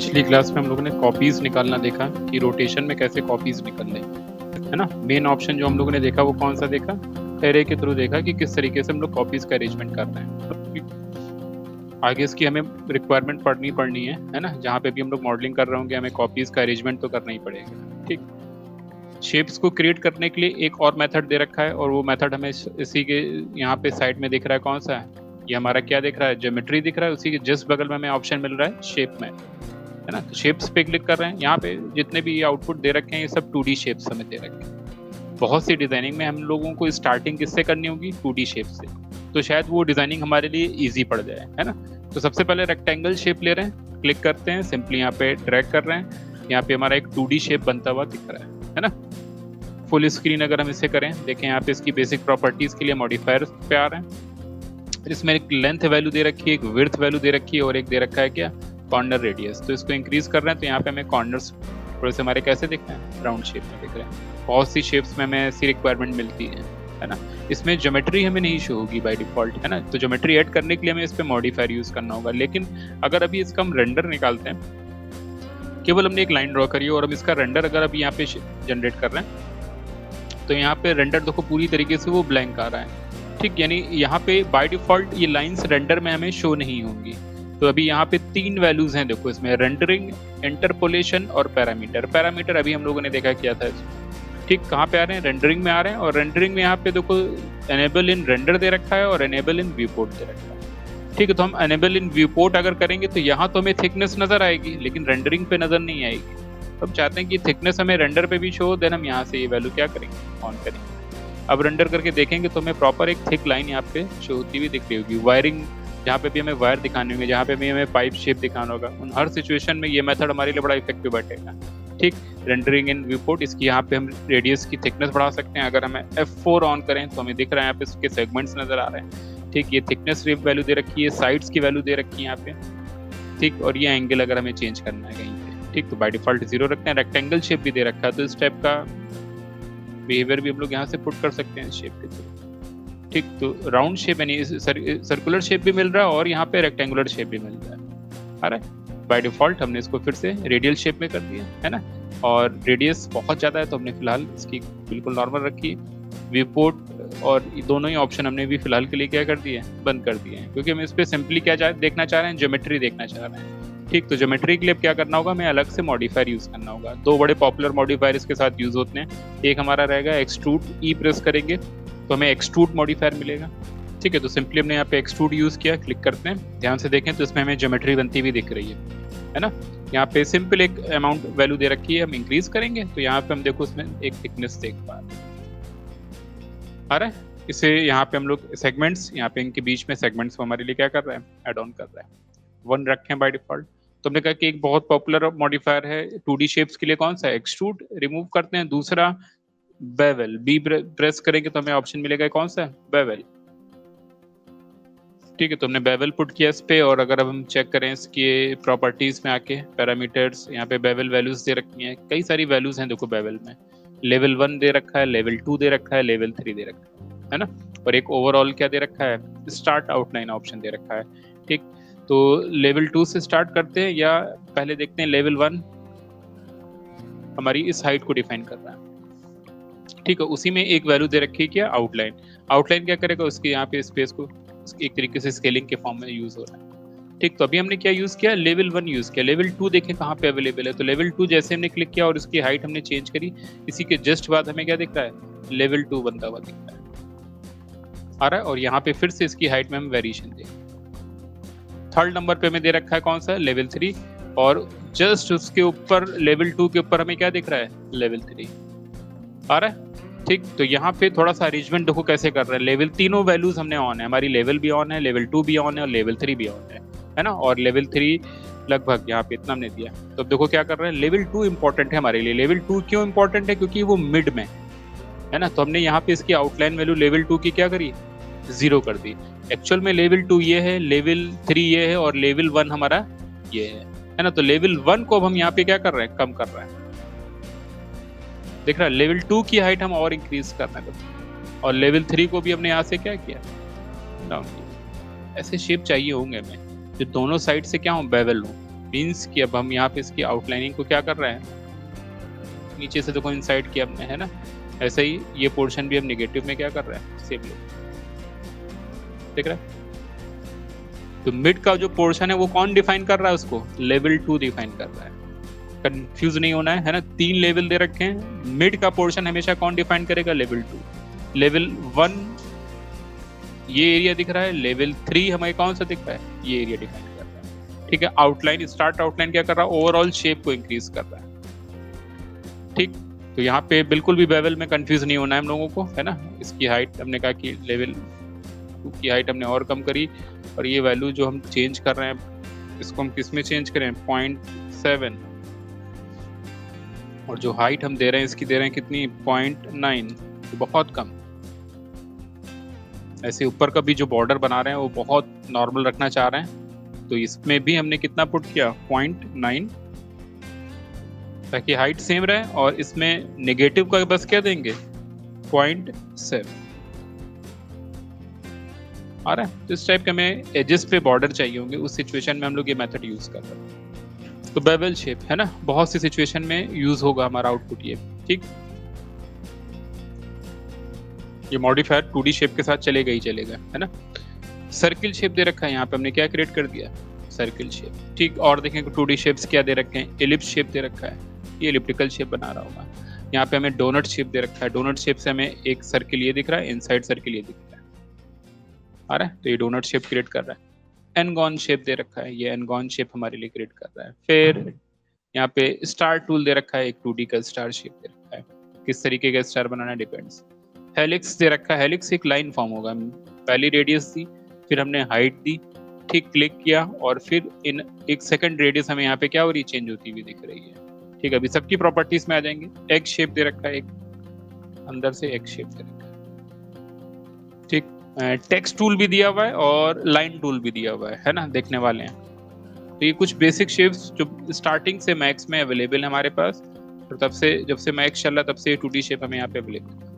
पिछली क्लास में हम लोगों ने कॉपीज निकालना देखा कि रोटेशन में कैसे कॉपीज निकल रहे है ना। मेन ऑप्शन जो हम लोगों ने देखा वो कौन सा देखा, एरे के थ्रू देखा कि किस तरीके से हम लोग कॉपीज का अरेंजमेंट कर रहे हैं। आगे इसकी हमें रिक्वायरमेंट पढ़नी है ना। जहाँ पे भी हम लोग मॉडलिंग कर रहे होंगे हमें कॉपीज का अरेंजमेंट तो करना ही पड़ेगा। ठीक, शेप्स को क्रिएट करने के लिए एक और मेथड दे रखा है और वो मेथड हमें इसी के यहाँ पे साइड में दिख रहा है। कौन सा है ये हमारा, क्या दिख रहा है, ज्योमेट्री दिख रहा है। उसी के जस्ट बगल में हमें ऑप्शन मिल रहा है शेप में, है ना। तो शेप्स पे क्लिक कर रहे हैं। यहाँ पे जितने भी आउटपुट दे रखे हैं ये सब 2D शेप्स हमें दे रखे हैं। बहुत सी डिजाइनिंग में हम लोगों को स्टार्टिंग किससे करनी होगी, 2D शेप से, तो शायद वो डिजाइनिंग हमारे लिए इजी पड़ जाए, है ना। तो सबसे पहले रेक्टेंगल शेप ले रहे हैं, क्लिक करते हैं, सिंपली यहाँ पे ड्रैग कर रहे हैं। यहाँ पे हमारा एक 2D शेप बनता हुआ दिख रहा है ना। फुल स्क्रीन अगर हम इसे करें, देखें यहाँ पे इसकी बेसिक प्रॉपर्टीज के लिए मॉडिफायर पे आ रहे हैं। इसमें एक लेंथ वैल्यू दे रखी है, एक विड्थ वैल्यू दे रखी है और एक दे रखा है क्या, कॉर्नर रेडियस। तो इसको इंक्रीज कर रहे हैं तो यहाँ पे हमें कॉर्नर्स थोड़े से हमारे कैसे दिख रहे हैं, राउंड शेप में दिख रहे हैं। बहुत सी शेप्स में हमें ऐसी रिक्वायरमेंट मिलती है ना। इसमें ज्योमेट्री हमें नहीं शो होगी बाय डिफॉल्ट, है ना। तो ज्योमेट्री ऐड करने के लिए हमें इस पे मॉडिफायर यूज करना होगा। लेकिन अगर अभी इसका हम रेंडर निकालते हैं, केवल हमने एक लाइन ड्रॉ करी है और हम इसका रेंडर अगर अभी यहाँ पे जनरेट कर रहे हैं तो यहाँ पे रेंडर देखो पूरी तरीके से वो ब्लैंक आ रहा है। ठीक, यानी यहाँ पे बाय डिफॉल्ट ये लाइंस रेंडर में हमें शो नहीं होंगी। तो अभी यहाँ पे 3 वैल्यूज हैं देखो इसमें, रेंडरिंग, इंटरपोलेशन और पैरामीटर। पैरामीटर अभी हम लोगों ने देखा किया था। ठीक, कहाँ पे आ रहे हैं, रेंडरिंग में आ रहे हैं। और रेंडरिंग में यहाँ पे देखो एनेबल इन रेंडर दे रखा है और एनेबल इन व्यू पोर्ट दे रखा है। ठीक है, तो हम एनेबल इन व्यू पोर्ट अगर करेंगे तो यहाँ तो हमें थिकनेस नजर आएगी लेकिन रेंडरिंग पे नजर नहीं आएगी। तो हम चाहते हैं कि थिकनेस हमें रेंडर पे भी शो हो, देन हम यहाँ से ये वैल्यू क्या करेंगे, ऑन करेंगे। अब रेंडर करके देखेंगे तो हमें प्रॉपर एक थिक लाइन यहाँ पे शो होती हुई दिख रही होगी। वायरिंग, जहाँ पे भी हमें वायर दिखाने होंगे, जहाँ पे भी हमें पाइप शेप दिखाना होगा, उन हर सिचुएशन में ये मेथड हमारे लिए बड़ा इफेक्टिव बैठेगा। ठीक, रेंडरिंग इन व्यू पोर्ट, इसकी यहाँ पे हम रेडियस की थिकनेस बढ़ा सकते हैं। अगर हमें F4 ऑन करें तो हमें दिख रहा है यहाँ पे इसके सेगमेंट्स नजर आ रहे हैं। ठीक, ये थिकनेस वैल्यू दे रखी है, साइड्स की वैल्यू दे रखी है यहाँ पे। ठीक, और ये एंगल अगर हमें चेंज करना है कहीं पे, ठीक, तो बाय डिफॉल्ट 0 रखते हैं। रेक्टेंगल शेप भी दे रखा है तो इस टाइप का बिहेवियर भी हम लोग यहाँ से पुट कर सकते हैं शेप के थ्रू। ठीक, तो राउंड शेप यानी सर्कुलर शेप भी मिल रहा है और यहाँ पे रेक्टेंगुलर शेप भी मिल रहा है। अरे बाय डिफॉल्ट हमने इसको फिर से रेडियल शेप में कर दिया, है ना। और रेडियस बहुत ज़्यादा है तो हमने फिलहाल इसकी बिल्कुल नॉर्मल रखी है। व्यू पोर्ट और दोनों ही ऑप्शन हमने भी फिलहाल के लिए क्या कर दिए, बंद कर दिए हैं, क्योंकि हम इस पर सिंपली क्या देखना चाह रहे हैं, ज्योमेट्री देखना चाह रहे हैं। ठीक, तो ज्योमेट्री के लिए क्या करना होगा, हमें अलग से मॉडिफायर यूज करना होगा। 2 बड़े पॉपुलर मॉडिफायर इसके साथ यूज होते हैं। एक हमारा रहेगा एक्सट्रूड, ई प्रेस करेंगे तो हमें एक्सट्रूड मॉडिफायर मिलेगा। ठीक है, तो सिंपली हमने यहाँ पे एक्सट्रूड यूज किया, क्लिक करते हैं, ध्यान से देखें तो इसमें हमें ज्योमेट्री बनती हुई दिख रही है ना। यहाँ पे सिंपल एक अमाउंट वैल्यू दे रखी है, हम इंक्रीज करेंगे तो यहाँ पे हम देखो इसमें एक थिकनेस देख पा रहे हैं। इसे यहाँ पे हम लोग सेगमेंट्स, यहाँ पे इनके बीच में सेगमेंट्स हमारे लिए क्या कर रहा है, एड ऑन कर रहा है। 1 रखें बाय डिफॉल्ट। तो हमने कहा कि एक बहुत पॉपुलर मॉडिफायर है 2D शेप्स के लिए, कौन सा, एक्सट्रूड, रिमूव करते हैं। दूसरा बेवल, बी प्रेस करेंगे तो हमें ऑप्शन मिलेगा कौन सा, बेवल। ठीक है, तो हमने बेवल पुट किया इस पे। और अगर अब हम चेक करें इसके प्रॉपर्टीज में आके, पैरामीटर्स, यहाँ पे बेवल वैल्यूज दे रखी हैं, कई सारी वैल्यूज हैं देखो बेवल में। लेवल 1 दे रखा है, लेवल 2 दे रखा है, लेवल 3 दे रखा है ना। और एक ओवरऑल क्या दे रखा है, स्टार्ट आउटलाइन ऑप्शन दे रखा है। ठीक, तो लेवल 2 से स्टार्ट करते हैं या पहले देखते हैं लेवल 1 हमारी इस हाइट को डिफाइन कर रहा है। ठीक है, उसी में एक वैल्यू दे रखी है क्या, आउटलाइन। आउटलाइन क्या करेगा, उसके यहाँ पे स्पेस को एक तरीके से स्केलिंग के फॉर्म में यूज हो रहा है। ठीक, तो अभी हमने क्या यूज किया, लेवल 1 यूज किया। लेवल 2 देखें कहाँ पे अवेलेबल है, तो लेवल 2 जैसे हमने क्लिक किया और उसकी हाइट हमने चेंज करी, इसी के जस्ट बाद हमें क्या दिख रहा है, लेवल 2 बनता हुआ दिख रहा है, आ रहा है। और यहाँ पे फिर से इसकी हाइट में हम वेरिएशन देंगे। 3rd नंबर पे हमें दे रखा है कौन सा, लेवल 3, और जस्ट उसके ऊपर लेवल 2 के ऊपर हमें क्या दिख रहा है, लेवल 3 आ रहा है। ठीक, तो यहाँ पे थोड़ा सा अरेंजमेंट देखो कैसे कर रहे हैं। लेवल तीनों वैल्यूज हमने ऑन है, हमारी लेवल भी ऑन है, लेवल 2 भी ऑन है और लेवल 3 भी ऑन है ना। और लेवल 3 लगभग यहाँ पे इतना हमने दिया। तो अब देखो क्या कर रहे हैं, लेवल 2 इंपॉर्टेंट है हमारे लिए। लेवल 2 क्यों इंपॉर्टेंट है, क्योंकि वो मिड में है ना। तो हमने यहाँ पे इसकी आउटलाइन वैल्यू लेवल 2 की क्या करी, 0 कर दी। एक्चुअल में लेवल 2 ये है, लेवल 3 ये है और लेवल 1 हमारा ये है ना। तो लेवल 1 को अब हम यहाँ पे क्या कर रहे हैं, कम कर रहे हैं। देख रहा है, लेवल 2 की हाइट हम और इंक्रीज कर रहे हैं और लेवल 3 को भी हमने यहाँ से क्या किया, डाउन किया। ऐसे शेप चाहिए होंगे हमें जो दोनों साइड से क्या हो, बेवल हो। मीन्स कि अब हम यहाँ पे इसकी आउटलाइनिंग को क्या कर रहे हैं, नीचे से देखो इनसाइड किया हमने, है ना। ऐसे ही ये पोर्शन भी हम नेगेटिव में क्या कर रहे हैं, सेम लो, देख रहे हैं। तो मिड का जो पोर्शन है वो कौन डिफाइन कर रहा है, उसको लेवल 2 डिफाइन कर रहा है। कंफ्यूज नहीं होना है ना। 3 लेवल दे रखे हैं, मिड का पोर्शन हमेशा कौन डिफाइन करेगा, लेवल 2। लेवल 1 ये एरिया दिख रहा है, लेवल 3 हमें कौन सा दिख रहा है, ये एरिया डिफाइन कर रहा है। ठीक है, आउटलाइन, स्टार्ट आउटलाइन क्या कर रहा है, ओवरऑल शेप को इंक्रीज कर रहा है। ठीक, तो यहाँ पे बिल्कुल भी बेवल में कंफ्यूज नहीं होना है हम लोगों को, है ना। इसकी हाइट हमने कहा कि लेवल 2 की हाइट हमने और कम करी, और ये वैल्यू जो हम चेंज कर रहे हैं इसको हम किस में चेंज करें, 0.7, और जो हाइट हम दे रहे हैं इसकी दे रहे हैं कितनी, 0.9, तो बहुत कम। ऐसे ऊपर का भी जो बॉर्डर बना रहे हैं वो बहुत नॉर्मल रखना चाह रहे हैं, तो इसमें भी हमने कितना पुट किया, 0.9, ताकि हाइट सेम रहे। और इसमें नेगेटिव का बस क्या देंगे, 0.7 आ रहा है। तो इस टाइप के हमें एजेस पे बॉर्डर चाहिए होंगे, उस सिचुएशन में हम लोग ये मेथड यूज कर रहे हैं। तो बेवल शेप, है ना, बहुत सी सिचुएशन में यूज होगा हमारा आउटपुट ये। ठीक, ये मॉडिफायर 2D शेप के साथ चलेगा ही चलेगा, है ना। सर्किल शेप दे रखा है, यहाँ पे हमने क्या क्रिएट कर दिया, सर्किल शेप। ठीक, और देखें 2D शेप्स क्या दे रखे हैं, एलिप्स शेप दे रखा है, ये एलिप्टिकल शेप बना रहा होगा। यहाँ पे हमें डोनट शेप दे रखा है, डोनट शेप से हमें एक सर्किल ये दिख रहा है, इनसाइड सर्किल ये दिख रहा है, आ रहा है। तो ये डोनट शेप क्रिएट कर रहा है। एनगॉन शेप दे रखा है, ये एनगॉन शेप हमारे लिए क्रिएट कर रहा है। फिर यहाँ पे स्टार टूल दे रखा है, एक 2D का स्टार शेप दे रखा है, किस तरीके का स्टार बनाना डिपेंड्स। हेलिक्स दे रखा है, हेलिक्स एक लाइन फॉर्म होगा, पहली रेडियस दी, फिर हमने हाइट दी, ठीक, क्लिक किया, और फिर इन एक सेकंड रेडियस हमें यहाँ पे क्या हो रही, चेंज होती हुई दिख रही है। ठीक, अभी सबकी प्रॉपर्टीज में आ जाएंगे। एग शेप दे रखा है, एक अंदर से एग शेप दे रखा है। ठीक, टेक्स्ट टूल भी दिया हुआ है और लाइन टूल भी दिया हुआ है ना, देखने वाले हैं। तो ये कुछ बेसिक शेप्स जो स्टार्टिंग से मैक्स में अवेलेबल है हमारे पास, और तब से जब से मैक्स चल रहा तब से 2D शेप हमें यहाँ पे अवेलेबल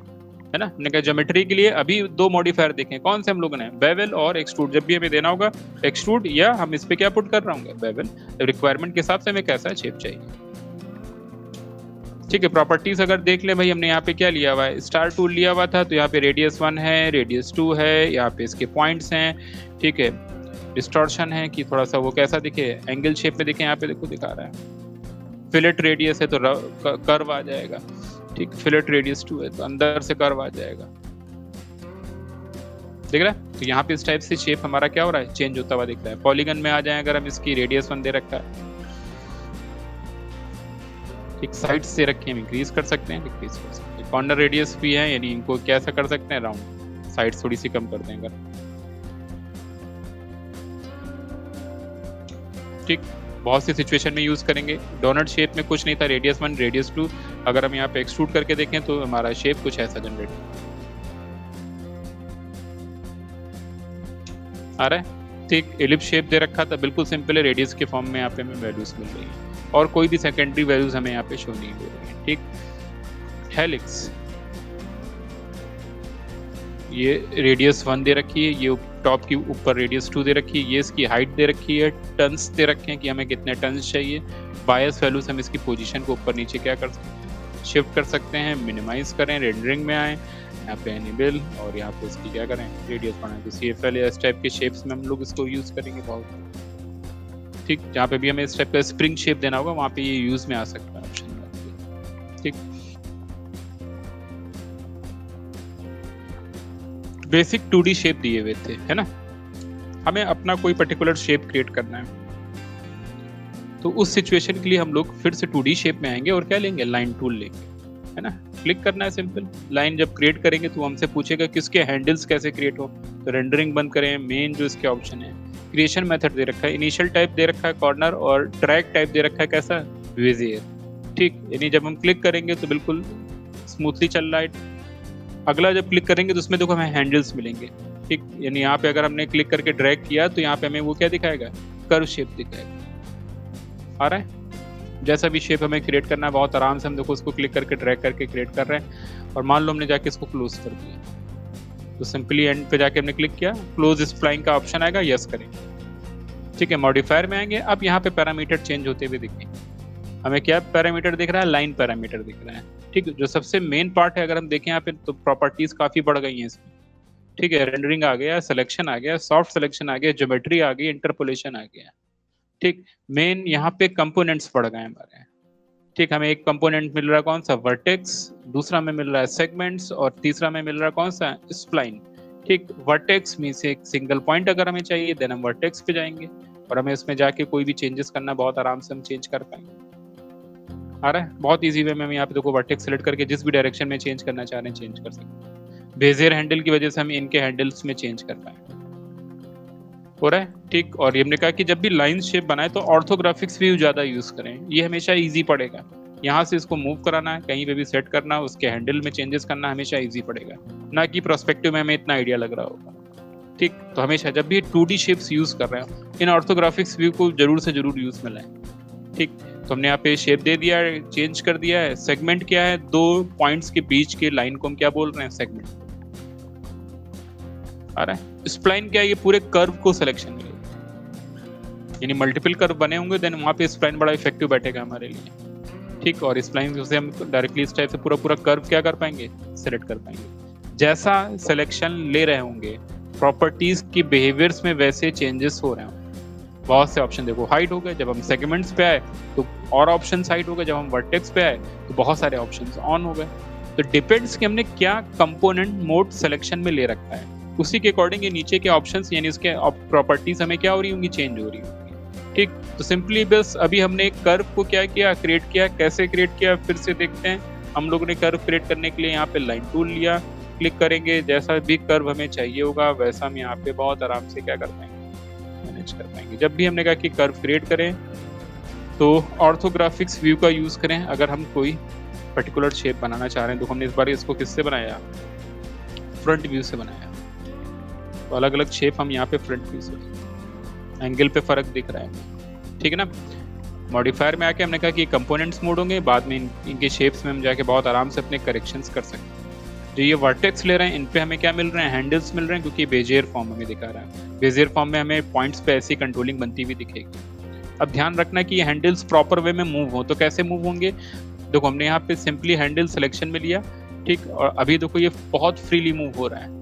है ना। हमने कहा ज्योमेट्री के लिए अभी 2 मॉडिफायर देखें, कौन से हम लोगों ने, बेवल और एक्सट्रूड। जब भी हमें देना होगा एक्सट्रूड, या हम इस पे क्या पुट कर रहा हूँ, बेवल, रिक्वायरमेंट के हिसाब से हमें कैसा शेप चाहिए। ठीक है, प्रॉपर्टीज अगर देख ले भाई, हमने यहाँ पे क्या लिया हुआ है, स्टार टूल लिया हुआ था, तो यहाँ पे रेडियस 1 है, रेडियस 2 है, यहाँ पे इसके पॉइंट्स हैं। ठीक है, डिस्टॉर्शन है कि थोड़ा सा वो कैसा दिखे, एंगल शेप में दिखे, यहाँ पे देखो दिखा रहा है। फिलेट रेडियस है तो कर्व आ जाएगा। ठीक, फिलेट रेडियस 2 है तो अंदर से कर्व आ जाएगा, दिख रहा है। तो यहाँ पे इस टाइप से शेप हमारा क्या हो रहा है, चेंज होता हुआ दिख रहा है। पॉलीगन में आ जाए, अगर हम इसकी रेडियस 1 दे रखा है, ठीक, साइड से रखें हम इंक्रीज कर सकते हैं, डिक्रीज कर सकते हैं। कॉर्नर रेडियस भी है, यानी इनको कैसा कर सकते हैं, राउंड, साइड थोड़ी सी कम कर देंगे। ठीक, बहुत सी सिचुएशन में यूज करेंगे। डोनट शेप में कुछ नहीं था, रेडियस 1, रेडियस 2। अगर हम यहाँ पे एक्सट्रूड करके देखें तो हमारा शेप कुछ ऐसा जनरेट आ रहा है। ठीक, एलिप्स शेप दे रखा था, बिल्कुल सिंपल है, रेडियस के फॉर्म में यहाँ पे हमें वैल्यूज मिल रही है, और कोई भी सेकेंडरी वैल्यूज हमें यहाँ पे शो नहीं हो रही है। ठीक, हेलिक्स, ये रेडियस 1 दे रखी है, ये टॉप की ऊपर रेडियस 2 दे रखी है, ये इसकी हाइट दे रखी है, टन्स दे रखे हैं कि हमें कितने टन्स चाहिए। बायस वैल्यूज हम इसकी पोजीशन को ऊपर नीचे क्या कर सकते हैं, शिफ्ट कर सकते हैं, मिनिमाइज करें, रेंडरिंग में आए, यहाँ पे एनेबल, और यहाँ पे इसकी क्या करें, रेडियस बढ़ाएं। तो CFL या इस टाइप के शेप्स में हम लोग इसको यूज करेंगे बहुत। ठीक, जहाँ पे भी हमें इस टाइप का स्प्रिंग शेप देना होगा वहाँ पे ये यूज में आ सकता है ऑप्शन। ठीक, बेसिक 2D शेप दिए हुए थे, है ना। हमें अपना कोई पर्टिकुलर शेप क्रिएट करना है, तो उस सिचुएशन के लिए हम लोग फिर से 2D शेप में आएंगे और क्या लेंगे, लाइन टूल लेंगे, है ना। क्लिक करना है, सिंपल। लाइन जब क्रिएट करेंगे तो हमसे पूछेगा कि उसके हैंडल्स कैसे क्रिएट हो, तो रेंडरिंग बंद करें। मेन जो इसके ऑप्शन है, क्रिएशन मेथड दे रखा है, इनिशियल टाइप दे रखा है कॉर्नर, और ट्रैक टाइप दे रखा है कैसा, बेजियर। ठीक, यानी जब हम क्लिक करेंगे तो बिल्कुल स्मूथली चल रहा है। अगला जब क्लिक करेंगे तो उसमें देखो हमें हैंडल्स मिलेंगे। ठीक, यानी यहाँ पे अगर हमने क्लिक करके ड्रैग किया तो यहाँ पे हमें वो क्या दिखाएगा, कर्व शेप दिखाएगा, आ रहा है। जैसा भी शेप हमें क्रिएट करना है, बहुत आराम से हम देखो उसको क्लिक करके ड्रैग करके क्रिएट कर रहे हैं। और मान लो हमने जाके इसको क्लोज कर दिया, तो सिंपली एंड पे जाके हमने क्लिक किया, क्लोज स्प्लाइन का ऑप्शन आएगा, यस करें। ठीक है, मॉडिफायर में आएंगे, अब यहाँ पे पैरामीटर चेंज होते हुए दिखेंगे। हमें क्या पैरामीटर दिख रहा है? लाइन पैरामीटर दिख रहा है। ठीक है, जो सबसे मेन पार्ट है अगर हम देखें यहाँ पे तो प्रॉपर्टीज काफी बढ़ गई हैं इसमें। ठीक है, रेंडरिंग आ गया, सिलेक्शन आ गया, सॉफ्ट सिलेक्शन आ गया, ज्योमेट्री आ गई, इंटरपोलेशन आ गया। ठीक, मेन यहाँ पे कंपोनेंट्स बढ़ गए हमारे। ठीक, हमें एक कंपोनेंट मिल रहा है कौन सा? वर्टेक्स, दूसरा में मिल रहा है सेगमेंट्स, और तीसरा में मिल रहा है कौन सा? स्प्लाइन। ठीक, वर्टेक्स में से एक सिंगल पॉइंट अगर हमें चाहिए देन हम वर्टेक्स पे जाएंगे और हमें इसमें जाके कोई भी चेंजेस करना बहुत आराम से हम चेंज कर पाएंगे। आ रहा है? बहुत इजी वे में हम यहाँ पे देखो वर्टेक्स सेलेक्ट करके जिस भी डायरेक्शन में चेंज करना चाह रहे हैं चेंज कर सकते हैं। बेजियर हैंडल की वजह से हम इनके हैंडल्स में चेंज कर पाएंगे। हो रहा है? ठीक, और ये हमने कहा कि जब भी लाइन शेप बनाए तो ऑर्थोग्राफिक्स व्यू ज्यादा यूज करें, ये हमेशा इजी पड़ेगा। यहाँ से इसको मूव कराना है, कहीं पे भी सेट करना, उसके हैंडल में चेंजेस करना हमेशा इजी पड़ेगा, ना कि प्रोस्पेक्टिव में हमें इतना आइडिया लग रहा होगा। ठीक, तो हमेशा जब भी 2D शेप्स यूज कर रहे हो इन ऑर्थोग्राफिक्स व्यू को जरूर से जरूर यूज में लाएं। ठीक, तो हमने यहाँ पे शेप दे दिया है, चेंज कर दिया है। सेगमेंट क्या है? दो पॉइंट्स के बीच के लाइन को हम क्या बोल रहे हैं? सेगमेंट। आ रहा है? स्प्लाइन क्या है? ये पूरे कर्व को सिलेक्शन मिलेगा, यानी मल्टीपल कर्व बने होंगे देन वहां पे स्प्लाइन बड़ा इफेक्टिव बैठेगा हमारे लिए। ठीक, और स्प्लाइन से हम डायरेक्टली इस टाइप से पूरा पूरा कर्व क्या कर पाएंगे? सेलेक्ट कर पाएंगे। जैसा सिलेक्शन ले रहे होंगे प्रॉपर्टीज की बिहेवियर्स में वैसे चेंजेस हो रहे होंगे। बहुत से ऑप्शन देखो, हाइड हो गए जब हम सेगमेंट्स पे आए तो, और ऑप्शन हाइड हो गए जब हम वर्टेक्स पे आए तो बहुत सारे ऑप्शंस ऑन हो गए। तो डिपेंड्स कि हमने क्या कंपोनेंट मोड सिलेक्शन में ले रखा है, उसी के अकॉर्डिंग ये नीचे के ऑप्शंस यानी इसके प्रॉपर्टीज हमें क्या हो रही होंगी? चेंज हो रही होंगी। ठीक, तो सिंपली बस अभी हमने एक कर्व को क्या किया? क्रिएट किया। कैसे क्रिएट किया फिर से देखते हैं। हम लोगों ने कर्व क्रिएट करने के लिए यहाँ पे लाइन टूल लिया, क्लिक करेंगे, जैसा भी कर्व हमें चाहिए होगा वैसा हम यहाँ पे बहुत आराम से क्या कर पाएंगे? मैनेज कर पाएंगे। जब भी हमने कहा कि कर्व क्रिएट करें तो ऑर्थोग्राफिक्स व्यू का यूज करें। अगर हम कोई पर्टिकुलर शेप बनाना चाह रहे हैं तो हमने इस बार इसको किससे बनाया? फ्रंट व्यू से बनाया। तो अलग अलग शेप हम यहाँ पे फ्रंट व्यू से, एंगल पे फर्क दिख रहा है। ठीक है ना? मॉडिफायर में आके हमने कहा कि कंपोनेंट्स मोड होंगे, बाद में इनके शेप्स में हम जाके बहुत आराम से अपने करेक्शंस कर सकते हैं। जो ये वर्टेक्स ले रहे हैं इन पे हमें क्या मिल रहे हैं? हैंडल्स मिल रहे हैं, क्योंकि बेजियर फॉर्म हमें दिखा रहा है। बेजियर फॉर्म में हमें पॉइंट्स पे ऐसी कंट्रोलिंग बनती हुई दिखेगी। अब ध्यान रखना कि ये हैंडल्स प्रॉपर वे में मूव हो, तो कैसे मूव होंगे? देखो हमने यहाँ पे सिंपली हैंडल सिलेक्शन में लिया। ठीक, और अभी देखो ये बहुत फ्रीली मूव हो रहा है।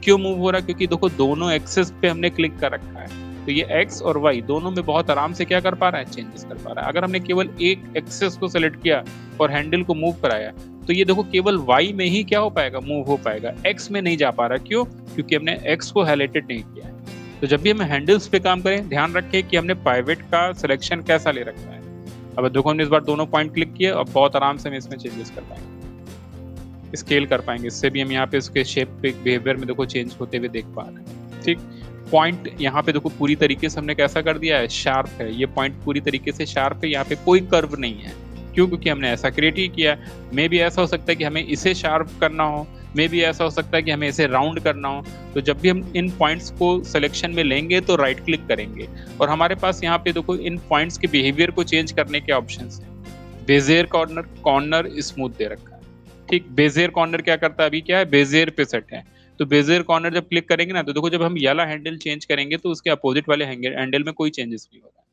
क्यों मूव हो रहा है? क्योंकि देखो दोनों एक्सेस पे हमने क्लिक कर रखा है, तो ये एक्स और वाई दोनों में बहुत आराम से क्या कर पा रहा है? चेंजेस कर पा रहा है। अगर हमने केवल एक एक्सेस को सेलेक्ट किया और हैंडल को मूव कराया तो ये देखो केवल वाई में ही क्या हो पाएगा? मूव हो पाएगा, एक्स में नहीं जा पा रहा। क्यों? क्योंकि हमने एक्स को हाईलाइटेड नहीं किया है। तो जब भी हम हैंडल्स पे काम करें ध्यान रखें कि हमने पाइवेट का सिलेक्शन कैसा ले रखा है। अब देखो हमने इस बार दोनों पॉइंट क्लिक किए और बहुत आराम से हम इसमें चेंजेस कर पाएंगे, स्केल कर पाएंगे। इससे भी हम यहाँ पे उसके शेप पे बिहेवियर में देखो चेंज होते हुए देख पा रहे हैं। ठीक, पॉइंट यहाँ पे देखो पूरी तरीके से हमने कैसा कर दिया है? शार्प है। ये पॉइंट पूरी तरीके से शार्प है, यहाँ पे कोई कर्व नहीं है। क्यों? क्योंकि हमने ऐसा क्रिएट ही किया। मे भी ऐसा हो सकता है कि हमें इसे शार्प करना हो, मे भी ऐसा हो सकता है कि हमें इसे राउंड करना हो। तो जब भी हम इन पॉइंट्स को सिलेक्शन में लेंगे तो राइट क्लिक करेंगे और हमारे पास यहाँ पे देखो इन पॉइंट्स के बिहेवियर को चेंज करने के ऑप्शंस हैं। बेजियर कॉर्नर, कॉर्नर स्मूथ दे रखा है। ठीक, बेजियर कॉर्नर क्या करता है? अभी क्या है? बेजियर पे सेट है। तो बेजियर कॉर्नर जब क्लिक करेंगे ना तो देखो जब हम ये वाला हैंडल चेंज करेंगे तो उसके अपोजिट वाले हैंडल में कोई चेंजेस नहीं हो रहा है,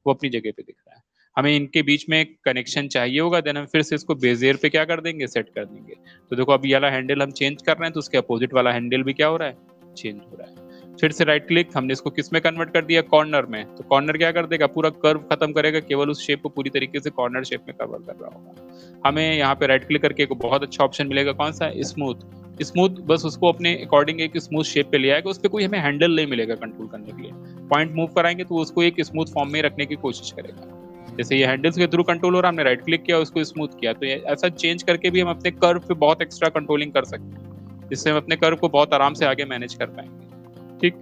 वो अपनी जगह पे दिख रहा है। हमें इनके बीच में कनेक्शन चाहिए होगा देन हम फिर से इसको बेजियर पे क्या कर देंगे? सेट कर देंगे। तो देखो अब ये वाला हैंडल हम चेंज कर रहे हैं तो उसके अपोजिट वाला हैंडल भी क्या हो रहा है? चेंज हो रहा है। फिर से राइट क्लिक, हमने इसको किस में कन्वर्ट कर दिया? कॉर्नर में। तो कॉर्नर क्या कर देगा? पूरा कर्व खत्म करेगा, केवल उस शेप को पूरी तरीके से कॉर्नर शेप में कवर कर रहा होगा। हमें यहाँ पे राइट क्लिक करके एक बहुत अच्छा ऑप्शन मिलेगा, कौन सा? स्मूथ। स्मूथ बस उसको अपने अकॉर्डिंग एक स्मूथ शेप पे ले आएगा, उस पर कोई हमें हैंडल नहीं मिलेगा कंट्रोल करने के लिए। पॉइंट मूव कराएंगे तो उसको एक स्मूथ फॉर्म में रखने की कोशिश करेगा। जैसे ये हैंडल्स के थ्रू कंट्रोल हो रहा है, हमने राइट क्लिक किया, उसको स्मूथ किया। तो ऐसा चेंज करके भी हम अपने कर्व पे बहुत एक्स्ट्रा कंट्रोलिंग कर सकते हैं, जिससे हम अपने कर्व को बहुत आराम से आगे मैनेज कर पाएंगे। ठीक,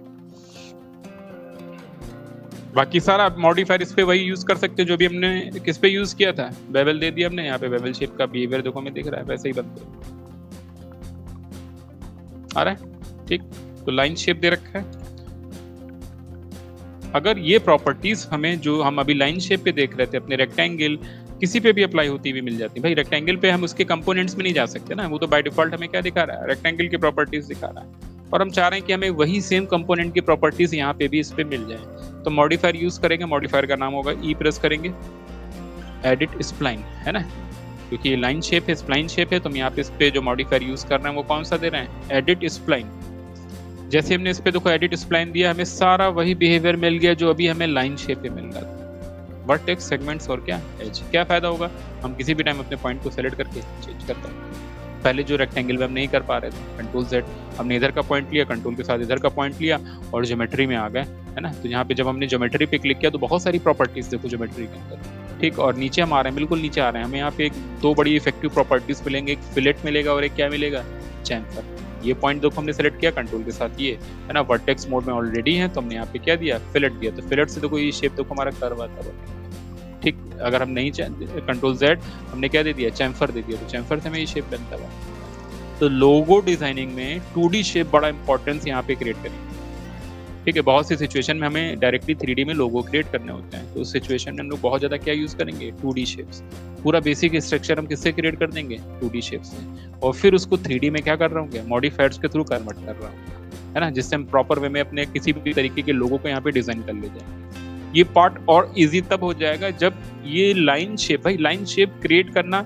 बाकी सारा मॉडिफायर इस पे वही यूज कर सकते हैं जो भी हमने किस पे यूज किया था। बेवल दे दिया हमने, यहाँ पे बेवल शेप का बिहेवियर देखो हमें दिख रहा है, वैसे ही बनता आ रहा है। ठीक, तो लाइन शेप दे रखा है। अगर ये प्रॉपर्टीज हमें जो हम अभी लाइन शेप पे देख रहे थे अपने रेक्टेंगल, किसी पे भी अप्लाई होती हुई मिल जाती है। भाई रेक्टेंगल पे हम उसके कंपोनेंट्स में नहीं जा सकते ना, वो तो बाय डिफॉल्ट हमें क्या दिखा रहा है? रेक्टेंगल की प्रॉपर्टीज दिखा रहा है। और हम चाह रहे हैं कि हमें वही सेम कंपोनेंट की प्रॉपर्टीज यहाँ पे भी इस पे मिल जाए। तो मॉडिफायर यूज करेंगे, मॉडिफायर का नाम होगा ई प्रेस करेंगे, एडिट स्प्लाइन, है ना, क्योंकि ये लाइन शेप है, स्प्लाइन शेप है, तो हम यहाँ पे इस पे जो मॉडिफायर यूज कर रहे हैं वो कौन सा दे रहे हैं, एडिट स्प्लाइन। जैसे हमने इस पे देखो एडिट स्प्लाइन दिया, हमें सारा वही बिहेवियर मिल गया जो अभी हमें लाइन शेप पे मिल रहा था, वर्टेक्स, सेगमेंट्स और क्या एज। क्या फायदा होगा, हम किसी भी टाइम अपने पॉइंट को सेलेक्ट करके चेंज करते हैं। पहले जो रेक्टेंगल में हम नहीं कर पा रहे थे, कंट्रोल Z, हमने इधर का पॉइंट लिया, कंट्रोल के साथ इधर का पॉइंट लिया और ज्योमेट्री में आ गए, है ना। तो यहाँ पे जब हमने ज्योमेट्री पे क्लिक किया तो बहुत सारी प्रॉपर्टीज देखो ज्योमेट्री के अंदर, ठीक। और नीचे हम आ रहे हैं, बिल्कुल नीचे आ रहे हैं, हमें यहाँ पे दो बड़ी इफेक्टिव प्रॉपर्टीज मिलेंगे, एक फिलेट मिलेगा और एक क्या मिलेगा, चैम्फर। ये पॉइंट देखो हमने सेलेक्ट किया कंट्रोल के साथ, ये है ना वर्टेक्स मोड में ऑलरेडी है, तो हमने यहाँ पे क्या दिया, फिलेट दिया, तो फिलेट से देखो ये शेप देखो हमारा कर्व आता है, ठीक। अगर हम नहीं कंट्रोल Z हमने क्या दे दिया, चैम्फर दे दिया, तो चैम्फर से हमें ये शेप बनता है। तो लोगो डिजाइनिंग में 2D शेप बड़ा इंपॉर्टेंस यहाँ पे क्रिएट करेंगे, ठीक है। बहुत सी सिचुएशन में हमें डायरेक्टली 3D में लोगो क्रिएट करने होते हैं, तो उस सिचुएशन में हम लोग बहुत ज्यादा क्या यूज करेंगे, 2D शेप्स। पूरा बेसिक स्ट्रक्चर हम किससे क्रिएट कर देंगे, 2D शेप्स से, और फिर उसको 3D में क्या कर रहा हूँ, मॉडिफायर्स के थ्रू कन्वर्ट कर रहा हूँ, है ना, जिससे हम प्रॉपर वे में अपने किसी भी तरीके के लोगो को यहाँ पे डिजाइन कर ले जाए। ये पार्ट और इजी तब हो जाएगा जब ये लाइन शेप, भाई लाइन शेप क्रिएट करना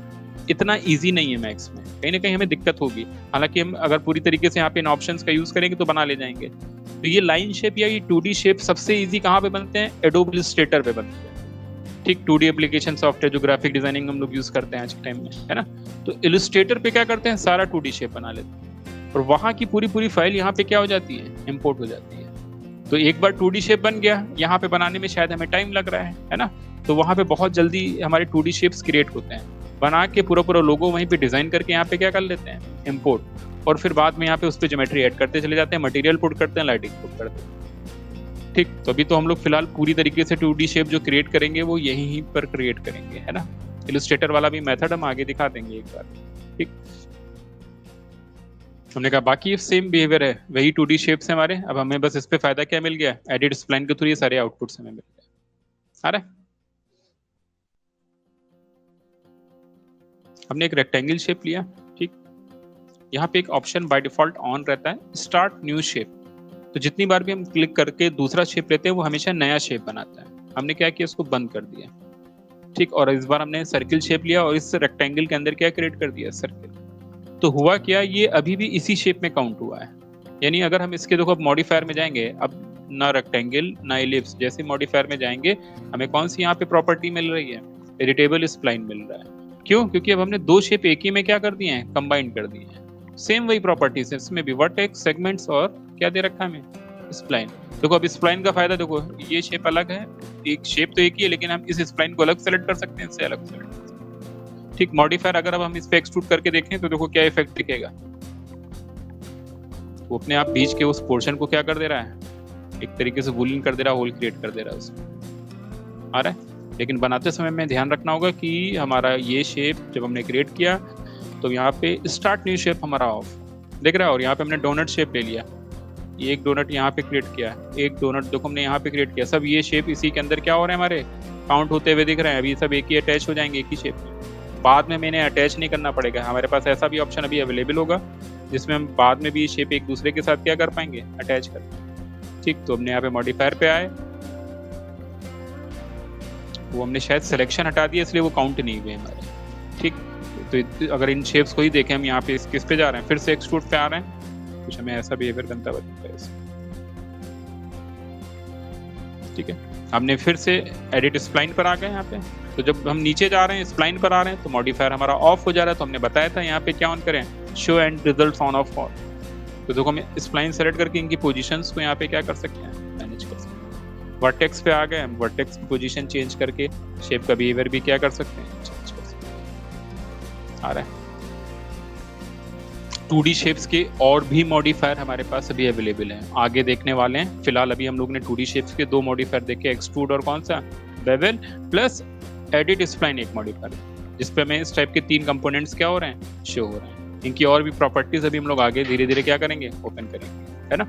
इतना इजी नहीं है मैक्स में, कहीं ना कहीं हमें दिक्कत होगी। हालांकि हम अगर पूरी तरीके से यहाँ पे इन ऑप्शंस का यूज करेंगे तो बना ले जाएंगे। तो ये लाइन शेप या ये 2D शेप सबसे इजी कहाँ पे बनते हैं, एडोब इलस्ट्रेटर पे बनते हैं, ठीक। 2D एप्लीकेशन सॉफ्टवेयर जो ग्राफिक डिजाइनिंग हम लोग यूज करते हैं आज के टाइम में, है ना। तो इलस्ट्रेटर पे क्या करते हैं, सारा 2D शेप बना लेते हैं और वहां की पूरी फाइल यहाँ पे क्या हो जाती है, इम्पोर्ट हो जाती है। तो एक बार 2D शेप बन गया, यहाँ पे बनाने में शायद हमें टाइम लग रहा है ना, तो वहां पे बहुत जल्दी हमारे 2D शेप्स क्रिएट होते हैं, बना के पूरा लोगो वहीं पे डिजाइन करके यहाँ पे क्या कर लेते हैं, इंपोर्ट, और फिर बाद में यहाँ पे उस पे ज्योमेट्री ऐड करते चले जाते हैं, मटेरियल पुट करते हैं, लाइटिंग पुट करते हैं, ठीक। तो अभी तो हम लोग फिलहाल पूरी तरीके से 2D शेप जो क्रिएट करेंगे वो यहीं पर क्रिएट करेंगे, है ना। इलस्ट्रेटर वाला भी मेथड हम आगे दिखा देंगे एक बार, ठीक। हमने कहा बाकी सेम बिहेवियर है, वही 2D शेप्स है हमारे। अब हमें बस इस पे फायदा क्या मिल गया, एडिट स्प्लाइन के थ्रू ये सारे आउटपुट्स हमें मिल गए, आ रहा है। हमने एक रेक्टेंगल शेप लिया, ठीक। यहाँ पे एक ऑप्शन बाय डिफॉल्ट ऑन रहता है, स्टार्ट न्यू शेप। तो जितनी बार भी हम क्लिक करके दूसरा शेप लेते हैं वो हमेशा नया शेप बनाता है। हमने क्या किया, उसको बंद कर दिया, ठीक। और इस बार हमने सर्किल शेप लिया और इस रेक्टेंगल के अंदर क्या क्रिएट कर दिया, सर्किल। तो हुआ क्या, ये अभी भी इसी शेप में काउंट हुआ है। यानी अगर हम इसके देखो अब मॉडिफायर में जाएंगे, अब ना रेक्टेंगल ना इलिप्स, जैसे मॉडिफायर में जाएंगे हमें कौन सी यहाँ पे प्रॉपर्टी मिल रही है, एडिटेबल स्प्लाइन मिल रहा है। क्यों, क्योंकि अब हमने दो शेप एक ही में क्या कर दिए हैं, कंबाइन कर दिए हैं। सेम वही प्रॉपर्टीज है इसमें भी, वर्टेक्स, सेगमेंट्स और क्या दे रखा है हमें, स्प्लाइन। देखो अब स्प्लाइन का फायदा देखो, ये शेप अलग है, एक शेप तो एक ही है लेकिन हम इस स्प्लाइन को अलग सेलेक्ट कर सकते हैं, इससे अलग सेलेक्ट कर सकते हैं, ठीक। मॉडिफायर अगर अब हम इस पे एक्सट्रूड करके देखें तो देखो क्या इफेक्ट दिखेगा, वो अपने आप बीच के उस पोर्शन को क्या कर दे रहा है, एक तरीके से वूलिंग कर दे रहा है, होल क्रिएट कर दे रहा है उसमें, आ रहा है। लेकिन बनाते समय में ध्यान रखना होगा कि हमारा ये शेप जब हमने क्रिएट किया तो यहाँ पे स्टार्ट न्यू शेप हमारा ऑफ दिख रहा है, और यहाँ पे हमने डोनट शेप ले लिया, ये एक डोनट यहाँ पे क्रिएट किया, एक डोनट देखो हमने यहाँ पे क्रिएट किया, सब ये शेप इसी के अंदर क्या हो रहे हैं, हमारे काउंट होते हुए दिख रहे हैं। अभी सब एक ही अटैच हो जाएंगे एक ही शेप में, बाद में मैंने अटैच नहीं करना पड़ेगा, हमारे पास ऐसा भी ऑप्शन अभी अवेलेबल होगा जिसमें हम बाद में भी शेप एक दूसरे के साथ क्या कर पाएंगे, अटैच कर पाएंगे, ठीक। तो हमने यहाँ पे मॉडिफायर पे आए, वो हमने शायद सिलेक्शन हटा दिया इसलिए वो काउंट नहीं हुए हमारे, ठीक। तो अगर इन शेप्स को ही देखें हम यहाँ पे किस पे जा रहे हैं, फिर से एक्सट्रूड पे आ रहे हैं, कुछ हमें ऐसा बिहेवियर बनता हुआ दिखता है इसमें, ठीक है। हमने फिर से एडिट स्प्लाइन पर आ गए यहाँ पे, तो जब हम नीचे जा रहे हैं स्प्लाइन पर आ रहे हैं तो मॉडिफायर हमारा ऑफ हो जा रहा है। तो हमने बताया था यहाँ पे क्या ऑन करें, show and result on off all. तो देखो हम स्प्लाइन सेलेक्ट करके इनकी पोजीशंस को यहाँ पे क्या कर सकते हैं, मैनेज कर सकते हैं। वर्टेक्स पे आ गए, हम वर्टेक्स की पोजीशन चेंज करके शेप का बिहेवियर भी क्या कर सकते हैं, चेंज कर सकते हैं, आ रहा है। 2D शेप्स के और भी मॉडिफायर हमारे पास अभी अवेलेबल हैं, आगे देखने वाले हैं। फिलहाल अभी हम लोग ने 2D शेप्स के दो मॉडिफायर देखे, एक्सट्रूड और कौन सा, बेवल प्लस एडिट स्प्लाइन एक मॉडिफायर, जिसपे हमें इस टाइप के 3 कंपोनेंट्स क्या हो रहे हैं, शो हो रहे हैं। इनकी और भी प्रॉपर्टीज अभी हम लोग आगे धीरे धीरे क्या करेंगे, ओपन करेंगे, है ना।